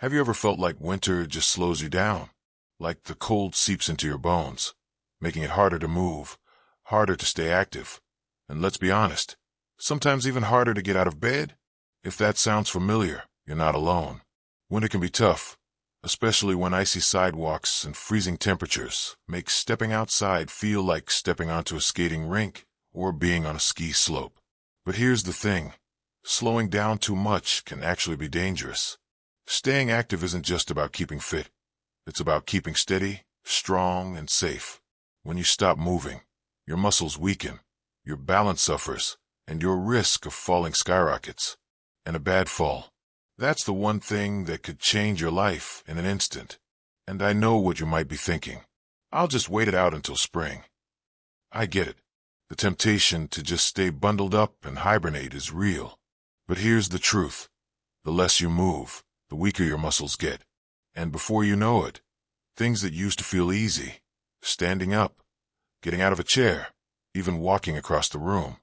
Have you ever felt like winter just slows you down? Like the cold seeps into your bones, making it harder to move, harder to stay active, and let's be honest, sometimes even harder to get out of bed? If that sounds familiar, you're not alone. Winter can be tough, especially when icy sidewalks and freezing temperatures make stepping outside feel like stepping onto a skating rink or being on a ski slope. But here's the thing, slowing down too much can actually be dangerous. Staying active isn't just about keeping fit. It's about keeping steady, strong, and safe. When you stop moving, your muscles weaken, your balance suffers, and your risk of falling skyrockets. And a bad fall, that's the one thing that could change your life in an instant. And I know what you might be thinking. I'll just wait it out until spring. I get it. The temptation to just stay bundled up and hibernate is real. But here's the truth. The less you move, the weaker your muscles get. And before you know it, things that used to feel easy, standing up, getting out of a chair, even walking across the room,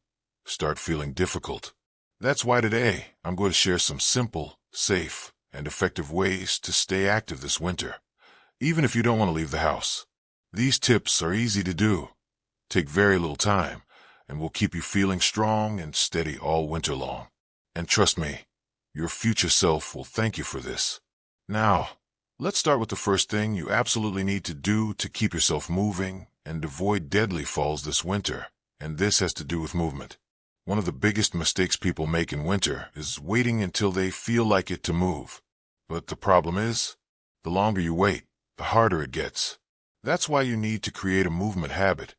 start feeling difficult. That's why today I'm going to share some simple, safe, and effective ways to stay active this winter, even if you don't want to leave the house. These tips are easy to do, take very little time, and will keep you feeling strong and steady all winter long. And trust me, your future self will thank you for this. Now, let's start with the first thing you absolutely need to do to keep yourself moving and avoid deadly falls this winter, and this has to do with movement. One of the biggest mistakes people make in winter is waiting until they feel like it to move. But the problem is, the longer you wait, the harder it gets. That's why you need to create a movement habit.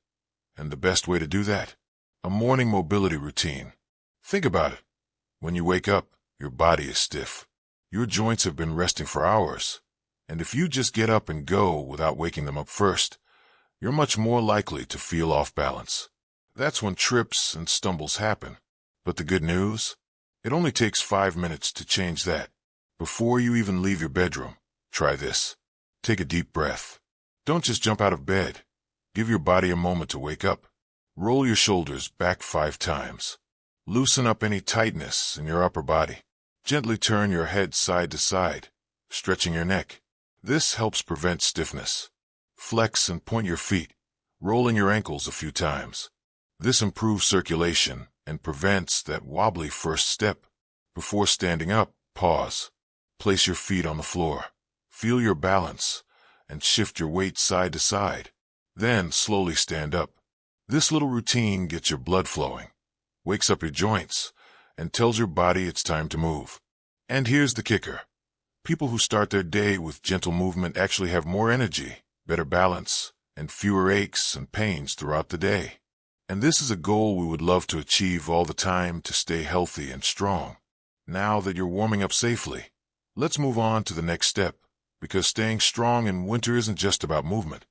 And the best way to do that? A morning mobility routine. Think about it. When you wake up, your body is stiff. Your joints have been resting for hours. And if you just get up and go without waking them up first, you're much more likely to feel off balance. That's when trips and stumbles happen. But the good news? It only takes 5 minutes to change that. Before you even leave your bedroom, try this. Take a deep breath. Don't just jump out of bed. Give your body a moment to wake up. Roll your shoulders back 5 times. Loosen up any tightness in your upper body. Gently turn your head side to side, stretching your neck. This helps prevent stiffness. Flex and point your feet, rolling your ankles a few times. This improves circulation and prevents that wobbly first step. Before standing up, pause. Place your feet on the floor. Feel your balance and shift your weight side to side. Then slowly stand up. This little routine gets your blood flowing, wakes up your joints, and tells your body it's time to move. And here's the kicker. People who start their day with gentle movement actually have more energy, better balance, and fewer aches and pains throughout the day. And this is a goal we would love to achieve all the time to stay healthy and strong. Now that you're warming up safely, let's move on to the next step, because staying strong in winter isn't just about movement.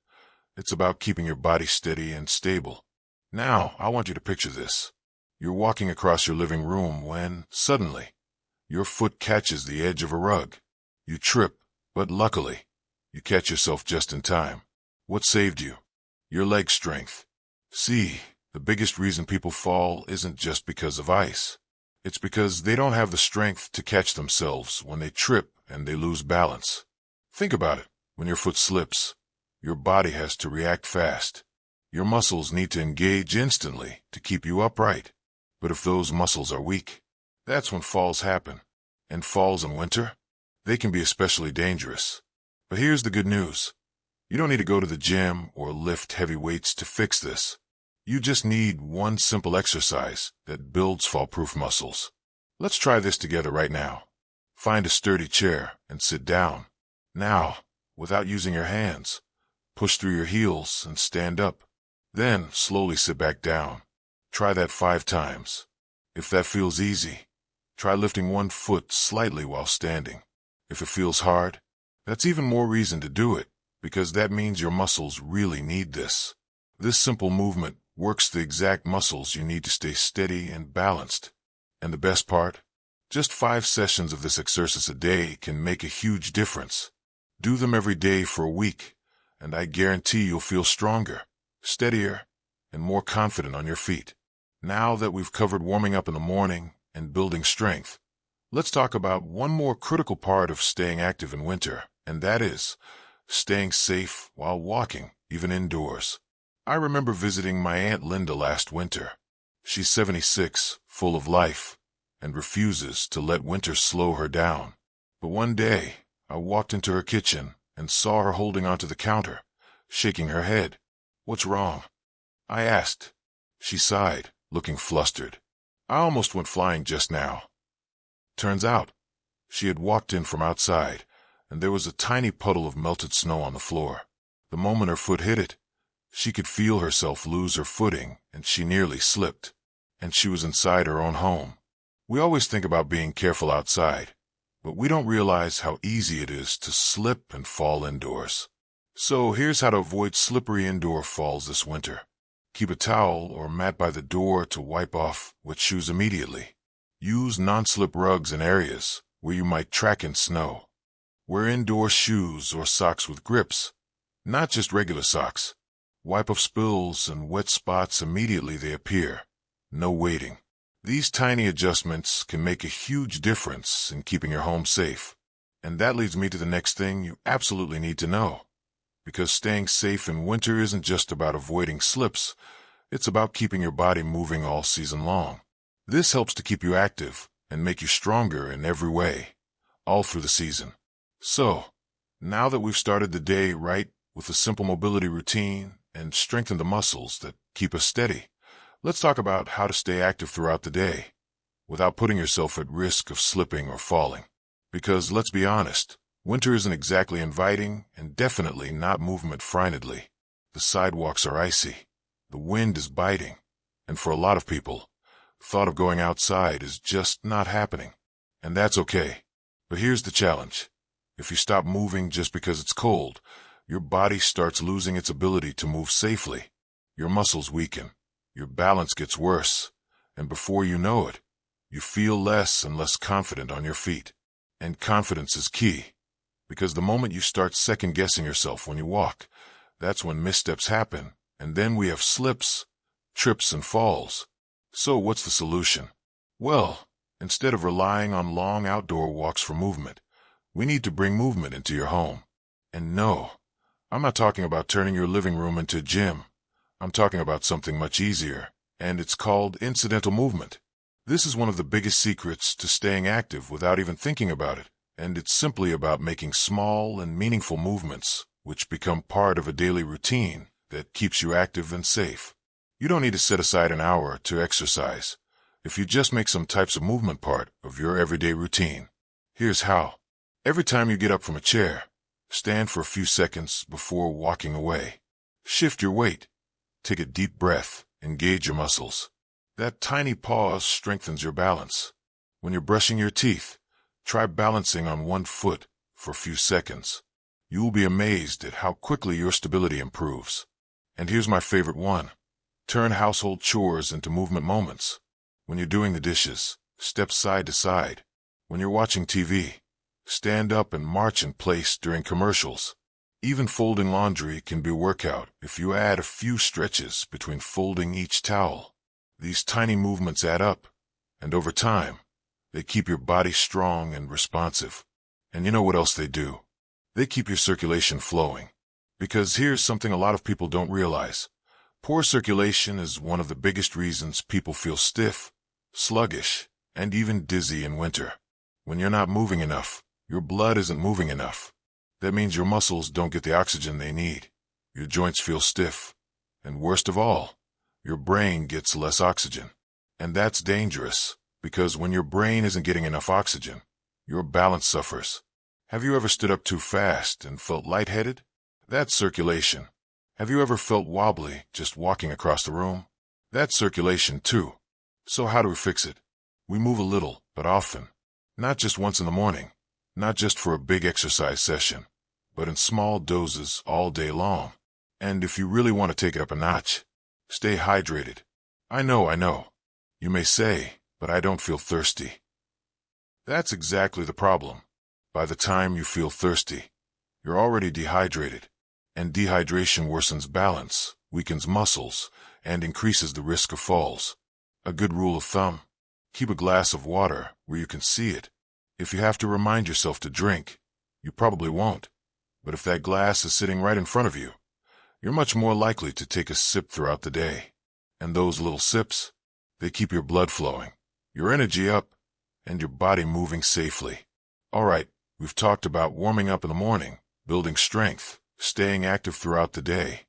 It's about keeping your body steady and stable. Now, I want you to picture this. You're walking across your living room when, suddenly, your foot catches the edge of a rug. You trip, but luckily, you catch yourself just in time. What saved you? Your leg strength. See, the biggest reason people fall isn't just because of ice. It's because they don't have the strength to catch themselves when they trip and they lose balance. Think about it. When your foot slips, your body has to react fast. Your muscles need to engage instantly to keep you upright. But if those muscles are weak, that's when falls happen. And falls in winter, they can be especially dangerous. But here's the good news. You don't need to go to the gym or lift heavy weights to fix this. You just need one simple exercise that builds fall-proof muscles. Let's try this together right now. Find a sturdy chair and sit down. Now, without using your hands, push through your heels and stand up. Then slowly sit back down. Try that 5 times. If that feels easy, try lifting one foot slightly while standing. If it feels hard, that's even more reason to do it, because that means your muscles really need this. This simple movement works the exact muscles you need to stay steady and balanced. And the best part? Just 5 sessions of this exercise a day can make a huge difference. Do them every day for a week, and I guarantee you'll feel stronger, steadier, and more confident on your feet. Now that we've covered warming up in the morning and building strength, let's talk about one more critical part of staying active in winter, and that is staying safe while walking, even indoors. I remember visiting my Aunt Linda last winter. She's 76, full of life, and refuses to let winter slow her down. But one day, I walked into her kitchen and saw her holding onto the counter, shaking her head. "What's wrong?" I asked. She sighed, looking flustered. I almost went flying just now. Turns out, she had walked in from outside, and there was a tiny puddle of melted snow on the floor. The moment her foot hit it, she could feel herself lose her footing, and she nearly slipped. And she was inside her own home. We always think about being careful outside, but we don't realize how easy it is to slip and fall indoors. So here's how to avoid slippery indoor falls this winter. Keep a towel or mat by the door to wipe off wet shoes immediately. Use non-slip rugs in areas where you might track in snow. Wear indoor shoes or socks with grips, not just regular socks. Wipe off spills and wet spots immediately they appear. No waiting. These tiny adjustments can make a huge difference in keeping your home safe. And that leads me to the next thing you absolutely need to know. Because staying safe in winter isn't just about avoiding slips, it's about keeping your body moving all season long. This helps to keep you active and make you stronger in every way, all through the season. So, now that we've started the day right with a simple mobility routine and strengthened the muscles that keep us steady, let's talk about how to stay active throughout the day without putting yourself at risk of slipping or falling. Because let's be honest, winter isn't exactly inviting and definitely not movement-friendly. The sidewalks are icy, the wind is biting, and for a lot of people, thought of going outside is just not happening. And that's okay. But here's the challenge. If you stop moving just because it's cold, your body starts losing its ability to move safely. Your muscles weaken, your balance gets worse, and before you know it, you feel less and less confident on your feet. And confidence is key, because the moment you start second-guessing yourself when you walk, that's when missteps happen, and then we have slips, trips, and falls. So what's the solution? Well, instead of relying on long outdoor walks for movement, we need to bring movement into your home. And no, I'm not talking about turning your living room into a gym. I'm talking about something much easier, and it's called incidental movement. This is one of the biggest secrets to staying active without even thinking about it, and it's simply about making small and meaningful movements, which become part of a daily routine that keeps you active and safe. You don't need to set aside an hour to exercise if you just make some types of movement part of your everyday routine. Here's how. Every time you get up from a chair, stand for a few seconds before walking away. Shift your weight. Take a deep breath. Engage your muscles. That tiny pause strengthens your balance. When you're brushing your teeth, try balancing on one foot for a few seconds. You will be amazed at how quickly your stability improves. And here's my favorite one. Turn household chores into movement moments. When you're doing the dishes, step side to side. When you're watching TV, stand up and march in place during commercials. Even folding laundry can be a workout if you add a few stretches between folding each towel. These tiny movements add up, and over time, they keep your body strong and responsive. And you know what else they do? They keep your circulation flowing. Because here's something a lot of people don't realize. Poor circulation is one of the biggest reasons people feel stiff, sluggish, and even dizzy in winter. When you're not moving enough, your blood isn't moving enough. That means your muscles don't get the oxygen they need. Your joints feel stiff. And worst of all, your brain gets less oxygen. And that's dangerous, because when your brain isn't getting enough oxygen, your balance suffers. Have you ever stood up too fast and felt lightheaded? That's circulation. Have you ever felt wobbly just walking across the room? That's circulation too. So how do we fix it? We move a little, but often. Not just once in the morning, not just for a big exercise session, but in small doses all day long. And if you really want to take it up a notch, stay hydrated. I know. You may say, but I don't feel thirsty. That's exactly the problem. By the time you feel thirsty, you're already dehydrated. And dehydration worsens balance, weakens muscles, and increases the risk of falls. A good rule of thumb: keep a glass of water where you can see it, If you have to remind yourself to drink, you probably won't. But if that glass is sitting right in front of you, you're much more likely to take a sip throughout the day. And those little sips, they keep your blood flowing, your energy up, and your body moving safely. All right, we've talked about warming up in the morning, building strength, staying active throughout the day,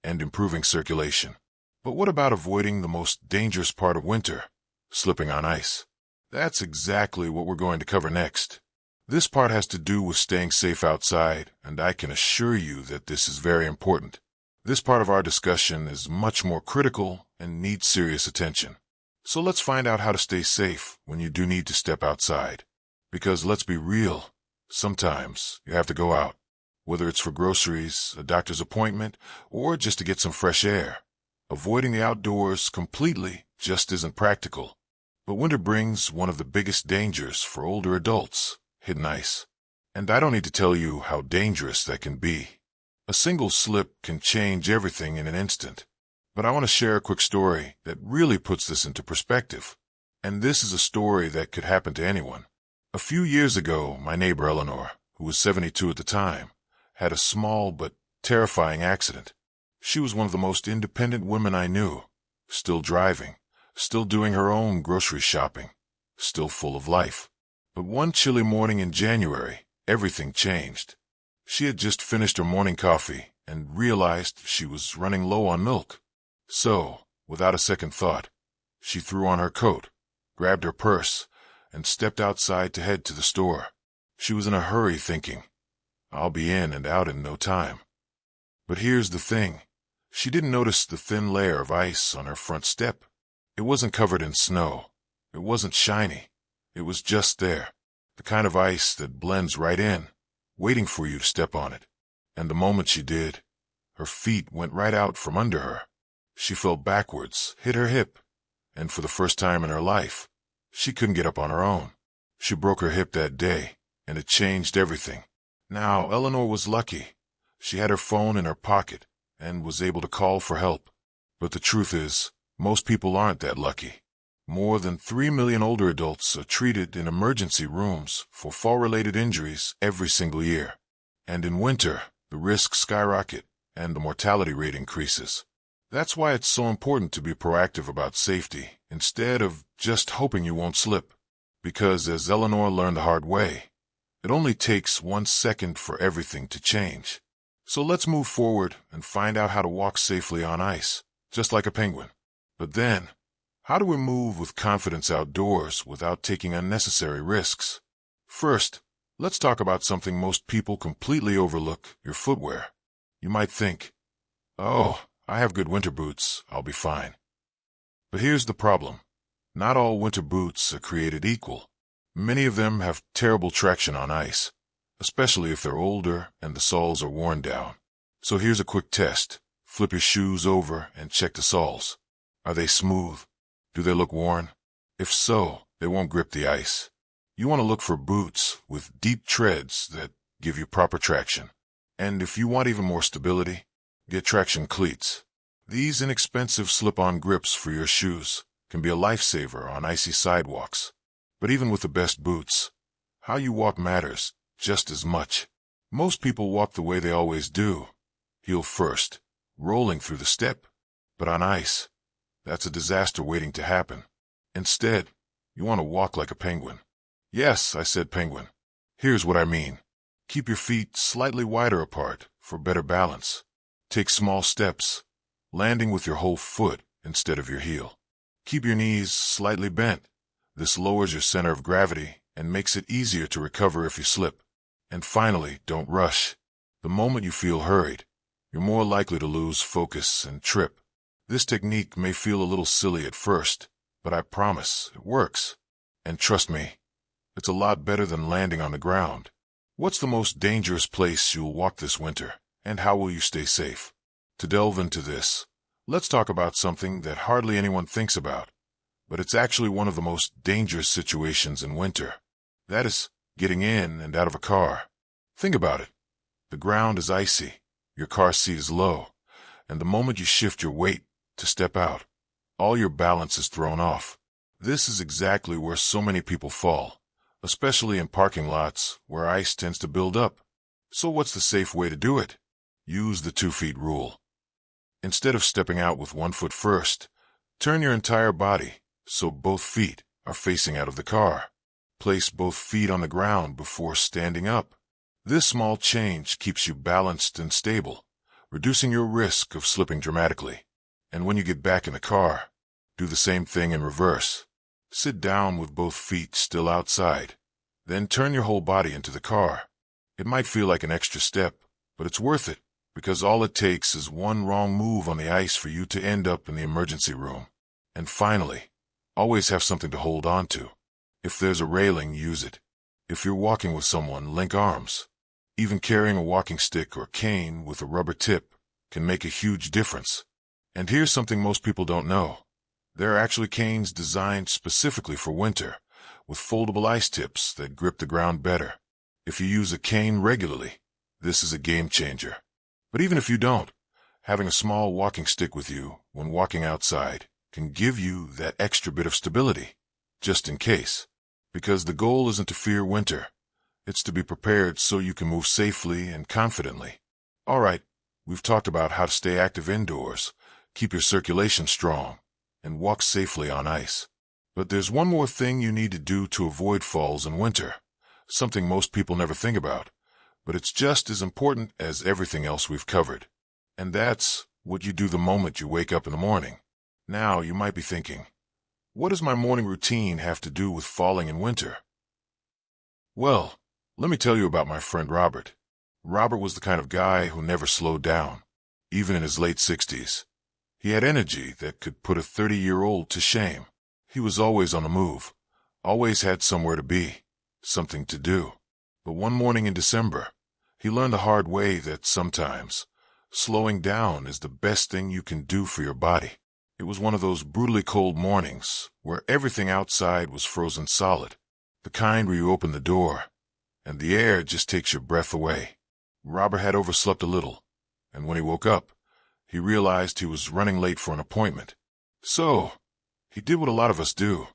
and improving circulation. But what about avoiding the most dangerous part of winter, slipping on ice? That's exactly what we're going to cover next. This part has to do with staying safe outside, and I can assure you that this is very important. This part of our discussion is much more critical and needs serious attention. So let's find out how to stay safe when you do need to step outside. Because let's be real, sometimes you have to go out, whether it's for groceries, a doctor's appointment, or just to get some fresh air. Avoiding the outdoors completely just isn't practical. But winter brings one of the biggest dangers for older adults, hidden ice. And I don't need to tell you how dangerous that can be. A single slip can change everything in an instant. But I want to share a quick story that really puts this into perspective. And this is a story that could happen to anyone. A few years ago, my neighbor Eleanor, who was 72 at the time, had a small but terrifying accident. She was one of the most independent women I knew, still driving, still doing her own grocery shopping, still full of life. But one chilly morning in January, everything changed. She had just finished her morning coffee and realized she was running low on milk. So, without a second thought, she threw on her coat, grabbed her purse, and stepped outside to head to the store. She was in a hurry thinking, I'll be in and out in no time. But here's the thing. She didn't notice the thin layer of ice on her front step. It wasn't covered in snow. It wasn't shiny. It was just there, the kind of ice that blends right in, waiting for you to step on it. And the moment she did, her feet went right out from under her. She fell backwards, hit her hip, and for the first time in her life, she couldn't get up on her own. She broke her hip that day, and it changed everything. Now, Eleanor was lucky. She had her phone in her pocket and was able to call for help. But the truth is, most people aren't that lucky. More than 3 million older adults are treated in emergency rooms for fall-related injuries every single year. And in winter, the risks skyrocket and the mortality rate increases. That's why it's so important to be proactive about safety instead of just hoping you won't slip. Because as Eleanor learned the hard way, it only takes 1 second for everything to change. So let's move forward and find out how to walk safely on ice, just like a penguin. But then, how do we move with confidence outdoors without taking unnecessary risks? First, let's talk about something most people completely overlook, your footwear. You might think, oh, I have good winter boots, I'll be fine. But here's the problem. Not all winter boots are created equal. Many of them have terrible traction on ice, especially if they're older and the soles are worn down. So here's a quick test. Flip your shoes over and check the soles. Are they smooth? Do they look worn? If so, they won't grip the ice. You want to look for boots with deep treads that give you proper traction. And if you want even more stability, get traction cleats. These inexpensive slip-on grips for your shoes can be a lifesaver on icy sidewalks. But even with the best boots, how you walk matters just as much. Most people walk the way they always do, heel first, rolling through the step. But on ice, that's a disaster waiting to happen. Instead, you want to walk like a penguin. Yes, I said penguin. Here's what I mean. Keep your feet slightly wider apart for better balance. Take small steps, landing with your whole foot instead of your heel. Keep your knees slightly bent. This lowers your center of gravity and makes it easier to recover if you slip. And finally, don't rush. The moment you feel hurried, you're more likely to lose focus and trip. This technique may feel a little silly at first, but I promise it works. And trust me, it's a lot better than landing on the ground. What's the most dangerous place you'll walk this winter, and how will you stay safe? To delve into this, let's talk about something that hardly anyone thinks about, but it's actually one of the most dangerous situations in winter. That is, getting in and out of a car. Think about it. The ground is icy, your car seat is low, and the moment you shift your weight to step out, all your balance is thrown off. This is exactly where so many people fall, especially in parking lots where ice tends to build up. So what's the safe way to do it? Use the 2 feet rule. Instead of stepping out with 1 foot first, turn your entire body so both feet are facing out of the car. Place both feet on the ground before standing up. This small change keeps you balanced and stable, reducing your risk of slipping dramatically. And when you get back in the car, do the same thing in reverse. Sit down with both feet still outside, then turn your whole body into the car. It might feel like an extra step, but it's worth it, because all it takes is one wrong move on the ice for you to end up in the emergency room. And finally, always have something to hold on to. If there's a railing, use it. If you're walking with someone, link arms. Even carrying a walking stick or cane with a rubber tip can make a huge difference. And here's something most people don't know. There are actually canes designed specifically for winter, with foldable ice tips that grip the ground better. If you use a cane regularly, this is a game changer. But even if you don't, having a small walking stick with you when walking outside can give you that extra bit of stability, just in case. Because the goal isn't to fear winter. It's to be prepared so you can move safely and confidently. All right, we've talked about how to stay active indoors, keep your circulation strong, and walk safely on ice. But there's one more thing you need to do to avoid falls in winter, something most people never think about, but it's just as important as everything else we've covered. And that's what you do the moment you wake up in the morning. Now you might be thinking, what does my morning routine have to do with falling in winter? Well, let me tell you about my friend Robert. Robert was the kind of guy who never slowed down, even in his late 60s. He had energy that could put a 30-year-old to shame. He was always on the move, always had somewhere to be, something to do. But one morning in December, he learned the hard way that sometimes slowing down is the best thing you can do for your body. It was one of those brutally cold mornings where everything outside was frozen solid, the kind where you open the door and the air just takes your breath away. Robert had overslept a little, and when he woke up, he realized he was running late for an appointment. So, he did what a lot of us do.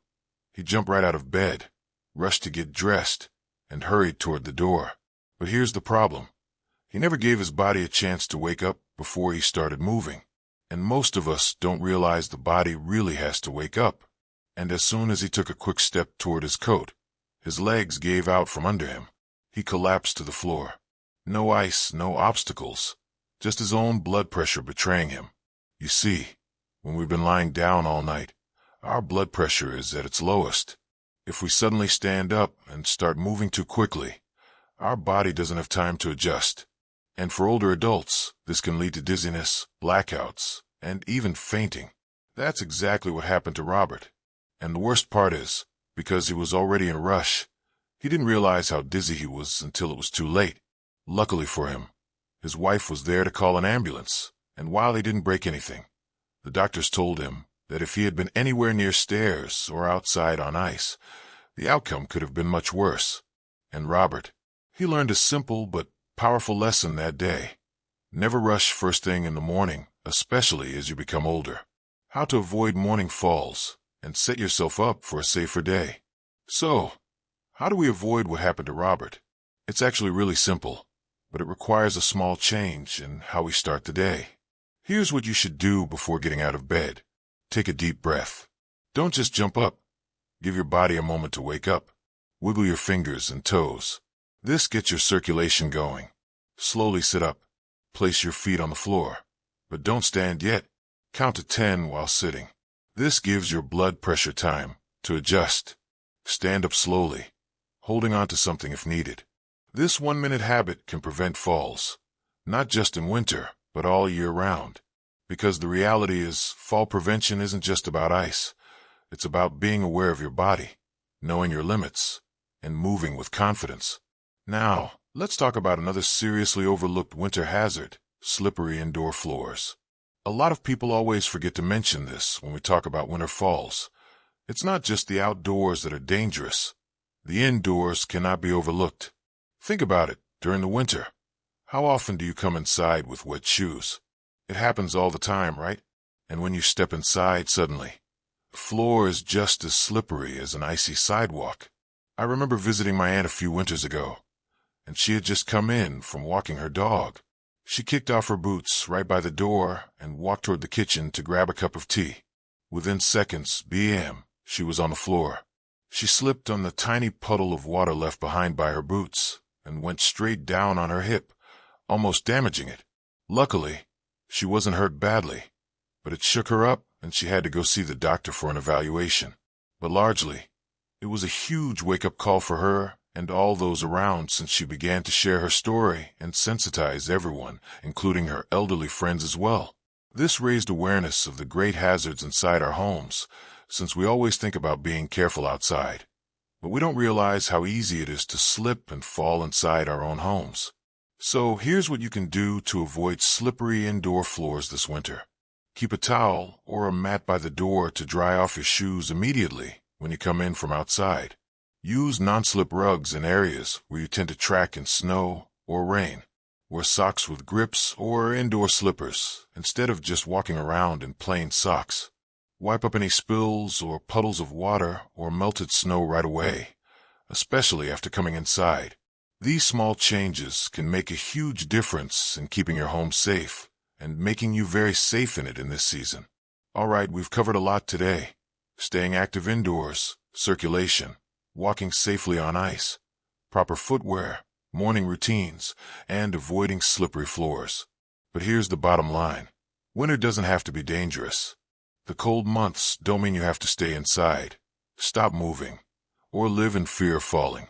He jumped right out of bed, rushed to get dressed, and hurried toward the door. But here's the problem. He never gave his body a chance to wake up before he started moving. And most of us don't realize the body really has to wake up. And as soon as he took a quick step toward his coat, his legs gave out from under him. He collapsed to the floor. No ice, no obstacles, just his own blood pressure betraying him. You see, when we've been lying down all night, our blood pressure is at its lowest. If we suddenly stand up and start moving too quickly, our body doesn't have time to adjust. And for older adults, this can lead to dizziness, blackouts, and even fainting. That's exactly what happened to Robert. And the worst part is, because he was already in a rush, he didn't realize how dizzy he was until it was too late. Luckily for him, his wife was there to call an ambulance, and while he didn't break anything, the doctors told him that if he had been anywhere near stairs or outside on ice, the outcome could have been much worse. And Robert, he learned a simple but powerful lesson that day. Never rush first thing in the morning, especially as you become older. How to avoid morning falls and set yourself up for a safer day. So, how do we avoid what happened to Robert? It's actually really simple, but it requires a small change in how we start the day. Here's what you should do before getting out of bed. Take a deep breath. Don't just jump up. Give your body a moment to wake up. Wiggle your fingers and toes. This gets your circulation going. Slowly sit up. Place your feet on the floor. But don't stand yet. Count to 10 while sitting. This gives your blood pressure time to adjust. Stand up slowly, holding on to something if needed. This 1-minute habit can prevent falls, not just in winter, but all year round. Because the reality is, fall prevention isn't just about ice. It's about being aware of your body, knowing your limits, and moving with confidence. Now, let's talk about another seriously overlooked winter hazard, slippery indoor floors. A lot of people always forget to mention this when we talk about winter falls. It's not just the outdoors that are dangerous. The indoors cannot be overlooked. Think about it during the winter. How often do you come inside with wet shoes? It happens all the time, right? And when you step inside suddenly, the floor is just as slippery as an icy sidewalk. I remember visiting my aunt a few winters ago, and she had just come in from walking her dog. She kicked off her boots right by the door and walked toward the kitchen to grab a cup of tea. Within seconds, bam, she was on the floor. She slipped on the tiny puddle of water left behind by her boots and went straight down on her hip, almost damaging it. Luckily, she wasn't hurt badly, but it shook her up and she had to go see the doctor for an evaluation. But largely, it was a huge wake-up call for her and all those around, since she began to share her story and sensitize everyone, including her elderly friends as well. This raised awareness of the great hazards inside our homes, since we always think about being careful outside, but we don't realize how easy it is to slip and fall inside our own homes. So here's what you can do to avoid slippery indoor floors this winter. Keep a towel or a mat by the door to dry off your shoes immediately when you come in from outside. Use non-slip rugs in areas where you tend to track in snow or rain. Wear socks with grips or indoor slippers instead of just walking around in plain socks. Wipe up any spills or puddles of water or melted snow right away, especially after coming inside. These small changes can make a huge difference in keeping your home safe and making you very safe in it in this season. All right, we've covered a lot today. Staying active indoors, circulation, walking safely on ice, proper footwear, morning routines, and avoiding slippery floors. But here's the bottom line. Winter doesn't have to be dangerous. The cold months don't mean you have to stay inside, stop moving, or live in fear of falling.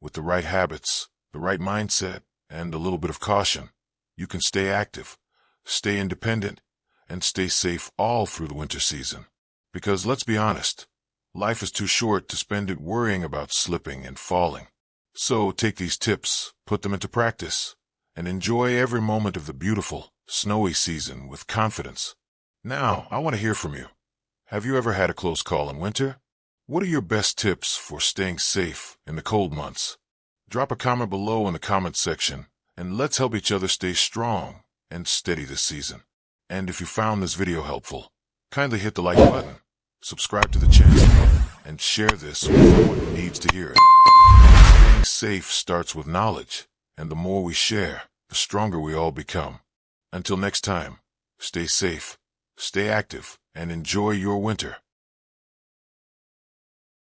With the right habits, the right mindset, and a little bit of caution, you can stay active, stay independent, and stay safe all through the winter season. Because let's be honest, life is too short to spend it worrying about slipping and falling. So take these tips, put them into practice, and enjoy every moment of the beautiful, snowy season with confidence. Now, I want to hear from you. Have you ever had a close call in winter? What are your best tips for staying safe in the cold months? Drop a comment below in the comment section, and let's help each other stay strong and steady this season. And if you found this video helpful, kindly hit the like button, subscribe to the channel, and share this with someone who needs to hear it. Staying safe starts with knowledge, and the more we share, the stronger we all become. Until next time, stay safe, stay active, and enjoy your winter.